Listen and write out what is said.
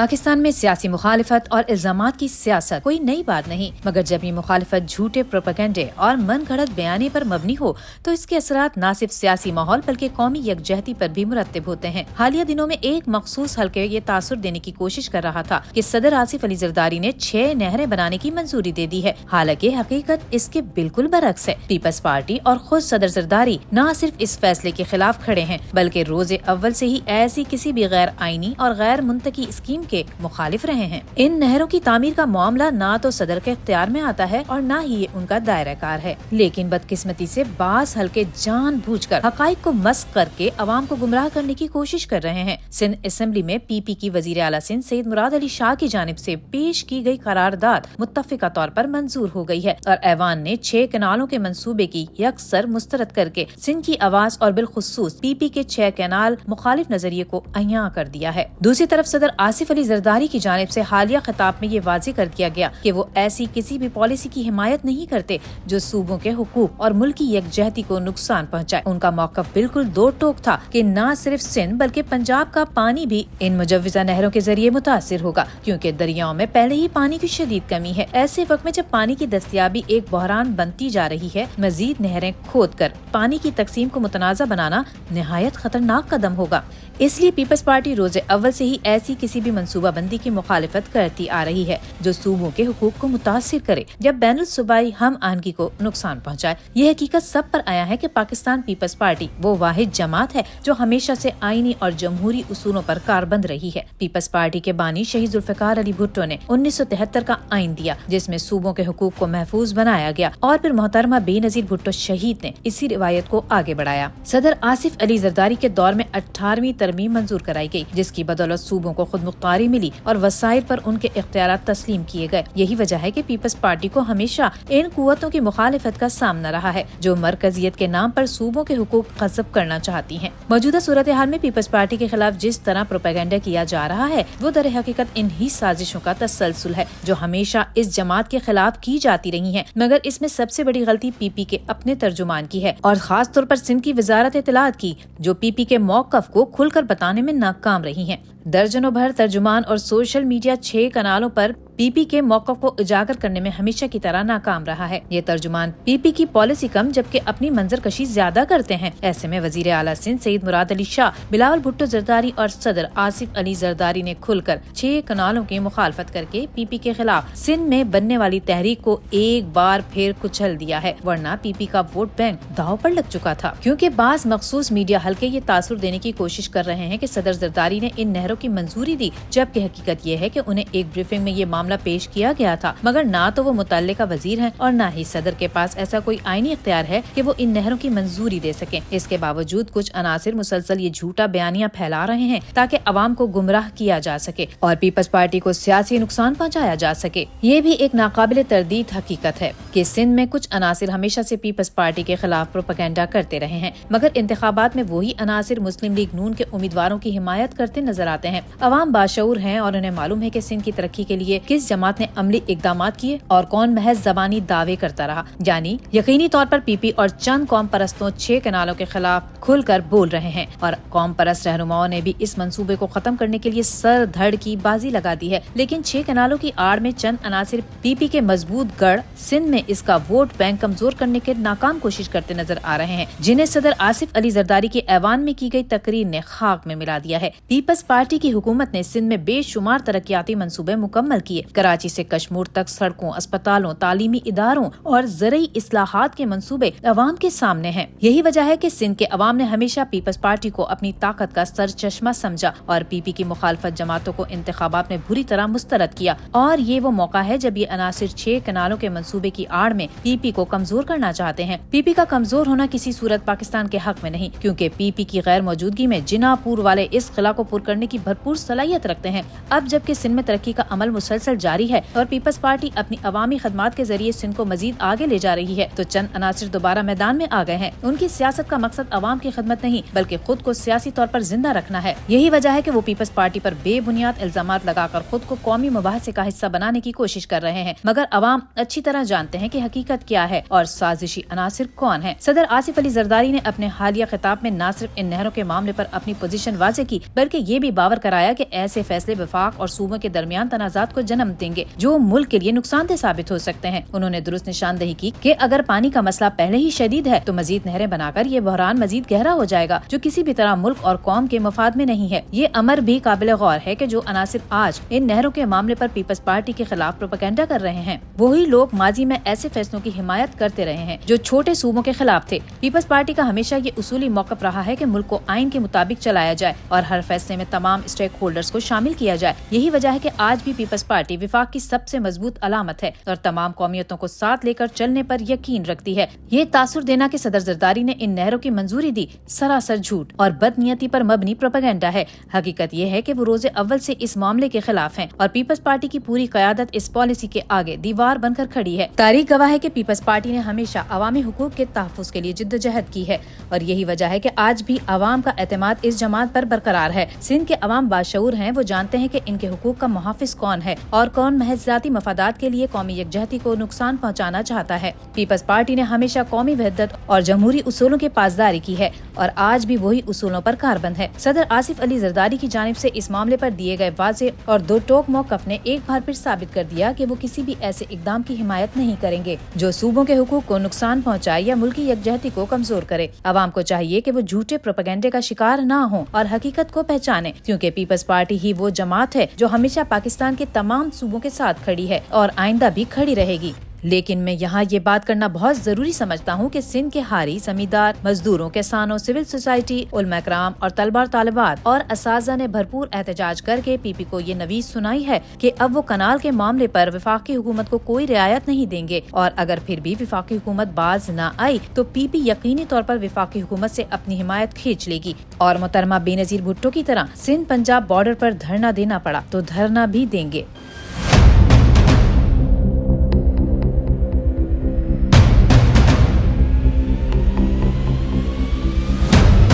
پاکستان میں سیاسی مخالفت اور الزامات کی سیاست کوئی نئی بات نہیں، مگر جب یہ مخالفت جھوٹے پروپیگنڈے اور من گھڑت بیانی پر مبنی ہو تو اس کے اثرات نہ صرف سیاسی ماحول بلکہ قومی یکجہتی پر بھی مرتب ہوتے ہیں۔ حالیہ دنوں میں ایک مخصوص حلقے یہ تاثر دینے کی کوشش کر رہا تھا کہ صدر آصف علی زرداری نے 6 نہریں بنانے کی منظوری دے دی ہے، حالانکہ حقیقت اس کے بالکل برعکس ہے۔ پیپلز پارٹی اور خود صدر زرداری نہ صرف اس فیصلے کے خلاف کھڑے ہیں بلکہ روز اول سے ہی ایسی کسی بھی غیر آئینی اور غیر منطقی اسکیم کے مخالف رہے ہیں۔ ان نہروں کی تعمیر کا معاملہ نہ تو صدر کے اختیار میں آتا ہے اور نہ ہی یہ ان کا دائرہ کار ہے، لیکن بدقسمتی سے بعض حلقے جان بوجھ کر حقائق کو مسخ کر کے عوام کو گمراہ کرنے کی کوشش کر رہے ہیں۔ سندھ اسمبلی میں پی پی کی وزیر اعلیٰ سندھ سید مراد علی شاہ کی جانب سے پیش کی گئی قرارداد متفقہ طور پر منظور ہو گئی ہے اور ایوان نے 6 کینالوں کے منصوبے کی یکسر مسترد کر کے سندھ کی آواز اور بالخصوص پی پی کے 6 کینال مخالف نظریے کو عیاں کر دیا ہے۔ دوسری طرف صدر آصف علی زرداری کی جانب سے حالیہ خطاب میں یہ واضح کر دیا گیا کہ وہ ایسی کسی بھی پالیسی کی حمایت نہیں کرتے جو صوبوں کے حقوق اور ملکی یکجہتی کو نقصان پہنچائے۔ ان کا موقف بالکل دو ٹوک تھا کہ نہ صرف سندھ بلکہ پنجاب کا پانی بھی ان مجوزہ نہروں کے ذریعے متاثر ہوگا، کیونکہ دریاؤں میں پہلے ہی پانی کی شدید کمی ہے۔ ایسے وقت میں جب پانی کی دستیابی ایک بحران بنتی جا رہی ہے، مزید نہریں کھود کر پانی کی تقسیم کو متنازع بنانا نہایت خطرناک قدم ہوگا۔ اس لیے پیپلز پارٹی روز اول سے ہی ایسی کسی بھی منصوبہ بندی کی مخالفت کرتی آ رہی ہے جو صوبوں کے حقوق کو متاثر کرے یا بین الصوبائی ہم آہنگی کو نقصان پہنچائے۔ یہ حقیقت سب پر آیا ہے کہ پاکستان پیپلز پارٹی وہ واحد جماعت ہے جو ہمیشہ سے آئینی اور جمہوری اصولوں پر کاربند رہی ہے۔ پیپلز پارٹی کے بانی شہید ذوالفقار علی بھٹو نے 1973 کا آئین دیا جس میں صوبوں کے حقوق کو محفوظ بنایا گیا اور پھر محترمہ بے نظیر بھٹو شہید نے اسی روایت کو آگے بڑھایا۔ صدر آصف علی زرداری کے دور میں 18ویں ترمیم منظور کرائی گئی جس کی بدولت صوبوں کو خود مختاری ملی اور وسائل پر ان کے اختیارات تسلیم کیے گئے۔ یہی وجہ ہے کہ پیپلز پارٹی کو ہمیشہ ان قوتوں کی مخالفت کا سامنا رہا ہے جو مرکزیت کے نام پر صوبوں کے حقوق غصب کرنا چاہتی ہیں۔ موجودہ صورتحال میں پیپلز پارٹی کے خلاف جس طرح پروپیگنڈا کیا جا رہا ہے وہ در حقیقت انہی سازشوں کا تسلسل ہے جو ہمیشہ اس جماعت کے خلاف کی جاتی رہی ہیں، مگر اس میں سب سے بڑی غلطی پی پی کے اپنے ترجمان کی ہے اور خاص طور پر سندھ کی وزارت اطلاعات کی جو پی پی کے موقف کو کھل کر بتانے میں ناکام رہی ہیں۔ درجنوں بھر ترجمان اور سوشل میڈیا 6 کنالوں پر پی پی کے موقف کو اجاگر کرنے میں ہمیشہ کی طرح ناکام رہا ہے۔ یہ ترجمان پی پی کی پالیسی کم جبکہ اپنی منظر کشی زیادہ کرتے ہیں۔ ایسے میں وزیر اعلیٰ سندھ سید مراد علی شاہ، بلاول بھٹو زرداری اور صدر آصف علی زرداری نے کھل کر 6 کنالوں کی مخالفت کر کے پی پی کے خلاف سندھ میں بننے والی تحریک کو ایک بار پھر کچل دیا ہے، ورنہ پی پی کا ووٹ بینک داؤ پر لگ چکا تھا۔ کیونکہ بعض مخصوص میڈیا حلقے یہ تاثر دینے کی کوشش کر رہے ہیں کہ صدر زرداری نے ان نہروں کی منظوری دی، جبکہ حقیقت یہ ہے کہ انہیں ایک بریفنگ میں یہ معاملہ پیش کیا گیا تھا، مگر نہ تو وہ متعلقہ وزیر ہیں اور نہ ہی صدر کے پاس ایسا کوئی آئینی اختیار ہے کہ وہ ان نہروں کی منظوری دے سکیں۔ اس کے باوجود کچھ عناصر مسلسل یہ جھوٹا بیانیاں پھیلا رہے ہیں تاکہ عوام کو گمراہ کیا جا سکے اور پیپلز پارٹی کو سیاسی نقصان پہنچایا جا سکے۔ یہ بھی ایک ناقابل تردید حقیقت ہے کہ سندھ میں کچھ عناصر ہمیشہ سے پیپلز پارٹی کے خلاف پروپیگنڈا کرتے رہے ہیں، مگر انتخابات میں وہی عناصر مسلم لیگ نون کے امیدواروں کی حمایت کرتے نظر آتے ہیں۔ عوام باشعور ہیں اور انہیں معلوم ہے کہ سندھ کی ترقی کے لیے کس جماعت نے عملی اقدامات کیے اور کون محض زبانی دعوے کرتا رہا۔ یعنی یقینی طور پر پی پی اور چند قوم پرستوں 6 کنالوں کے خلاف کھل کر بول رہے ہیں اور قوم پرست رہنماؤں نے بھی اس منصوبے کو ختم کرنے کے لیے سر دھڑ کی بازی لگا دی ہے، لیکن 6 کنالوں کی آڑ میں چند عناصر پی پی کے مضبوط گڑھ سندھ میں اس کا ووٹ بینک کمزور کرنے کے ناکام کوشش کرتے نظر آ رہے ہیں، جنہیں صدر آصف علی زرداری کے ایوان میں کی گئی تقریر نے خاک میں ملا دیا ہے۔ پیپلز پارٹی کی حکومت نے سندھ میں بے شمار ترقیاتی منصوبے مکمل کیے۔ کراچی سے کشمور تک سڑکوں، اسپتالوں، تعلیمی اداروں اور زرعی اصلاحات کے منصوبے عوام کے سامنے ہیں۔ یہی وجہ ہے کہ سندھ کے عوام نے ہمیشہ پیپلز پارٹی کو اپنی طاقت کا سرچشمہ سمجھا اور پی پی کی مخالفت جماعتوں کو انتخابات میں بری طرح مسترد کیا، اور یہ وہ موقع ہے جب یہ عناصر 6 کنالوں کے منصوبے کی آڑ میں پی پی کو کمزور کرنا چاہتے ہیں۔ پی پی کا کمزور ہونا کسی صورت پاکستان کے حق میں نہیں، کیونکہ پی پی کی غیر موجودگی میں جناح پور والے اس خلا کو پر کرنے کی بھرپور صلاحیت رکھتے ہیں۔ اب جبکہ سندھ میں ترقی کا عمل مسلسل مسلسل جاری ہے اور پیپلز پارٹی اپنی عوامی خدمات کے ذریعے سندھ کو مزید آگے لے جا رہی ہے تو چند عناصر دوبارہ میدان میں آ گئے ہیں۔ ان کی سیاست کا مقصد عوام کی خدمت نہیں بلکہ خود کو سیاسی طور پر زندہ رکھنا ہے۔ یہی وجہ ہے کہ وہ پیپلز پارٹی پر بے بنیاد الزامات لگا کر خود کو قومی مباحثے کا حصہ بنانے کی کوشش کر رہے ہیں، مگر عوام اچھی طرح جانتے ہیں کہ حقیقت کیا ہے اور سازشی عناصر کون ہیں۔ صدر آصف علی زرداری نے اپنے حالیہ خطاب میں نہ صرف ان نہروں کے معاملے پر اپنی پوزیشن واضح کی بلکہ یہ بھی باور کرایا کہ ایسے فیصلے وفاق اور صوبوں کے درمیان تنازعات کو جنم دیں گے جو ملک کے لیے نقصان دہ ثابت ہو سکتے ہیں۔ انہوں نے درست نشاندہی کی کہ اگر پانی کا مسئلہ پہلے ہی شدید ہے تو مزید نہریں بنا کر یہ بحران مزید گہرا ہو جائے گا جو کسی بھی طرح ملک اور قوم کے مفاد میں نہیں ہے۔ یہ امر بھی قابل غور ہے کہ جو عناصر آج ان نہروں کے معاملے پر پیپلز پارٹی کے خلاف پروپیگنڈا کر رہے ہیں وہی لوگ ماضی میں ایسے فیصلوں کی حمایت کرتے رہے ہیں جو چھوٹے صوبوں کے خلاف تھے۔ پیپلز پارٹی کا ہمیشہ یہ اصولی موقف رہا ہے کہ ملک کو آئین کے مطابق چلایا جائے اور ہر فیصلے میں تمام اسٹیک ہولڈرز کو شامل کیا جائے۔ یہی وجہ ہے کہ آج بھی پیپلز پارٹی وفاق کی سب سے مضبوط علامت ہے اور تمام قومیتوں کو ساتھ لے کر چلنے پر یقین رکھتی ہے۔ یہ تاثر دینا کہ صدر زرداری نے ان نہروں کی منظوری دی سراسر جھوٹ اور بدنیتی پر مبنی پروپیگنڈا ہے۔ حقیقت یہ ہے کہ وہ روز اول سے اس معاملے کے خلاف ہیں اور پیپلز پارٹی کی پوری قیادت اس پالیسی کے آگے دیوار بن کر کھڑی ہے۔ تاریخ گواہ ہے کہ پیپلز پارٹی نے ہمیشہ عوامی حقوق کے تحفظ کے لیے جدوجہد کی ہے اور یہی وجہ ہے کہ آج بھی عوام کا اعتماد اس جماعت پر برقرار ہے۔ سندھ کے عوام باشعور ہیں، وہ جانتے ہیں کہ ان کے حقوق کا محافظ کون ہے اور کون محض ذاتی مفادات کے لیے قومی یکجہتی کو نقصان پہنچانا چاہتا ہے۔ پیپلز پارٹی نے ہمیشہ قومی وحدت اور جمہوری اصولوں کی پاسداری کی ہے اور آج بھی وہی اصولوں پر کاربند ہے۔ صدر آصف علی زرداری کی جانب سے اس معاملے پر دیے گئے واضح اور دو ٹوک موقف نے ایک بار پھر ثابت کر دیا کہ وہ کسی بھی ایسے اقدام کی حمایت نہیں کریں گے جو صوبوں کے حقوق کو نقصان پہنچائے یا ملکی یکجہتی کو کمزور کرے۔ عوام کو چاہیے کہ وہ جھوٹے پروپیگنڈے کا شکار نہ ہوں اور حقیقت کو پہچانے کیونکہ پیپلز پارٹی ہی وہ جماعت ہے جو ہمیشہ پاکستان کے تمام صوبوں کے ساتھ کھڑی ہے اور آئندہ بھی کھڑی رہے گی۔ لیکن میں یہاں یہ بات کرنا بہت ضروری سمجھتا ہوں کہ سندھ کے حاری، زمیندار، مزدوروں، کسانوں، سول سوسائٹی، علماء کرام اور طلباء اور طالبات اور اساتذہ نے بھرپور احتجاج کر کے پی پی کو یہ نویز سنائی ہے کہ اب وہ کنال کے معاملے پر وفاقی حکومت کو کوئی رعایت نہیں دیں گے اور اگر پھر بھی وفاقی حکومت باز نہ آئی تو پی پی یقینی طور پر وفاقی حکومت سے اپنی حمایت کھینچ لے گی اور محترمہ بے نظیر بھٹو کی طرح سندھ پنجاب بارڈر پر دھرنا دینا پڑا تو دھرنا بھی دیں گے۔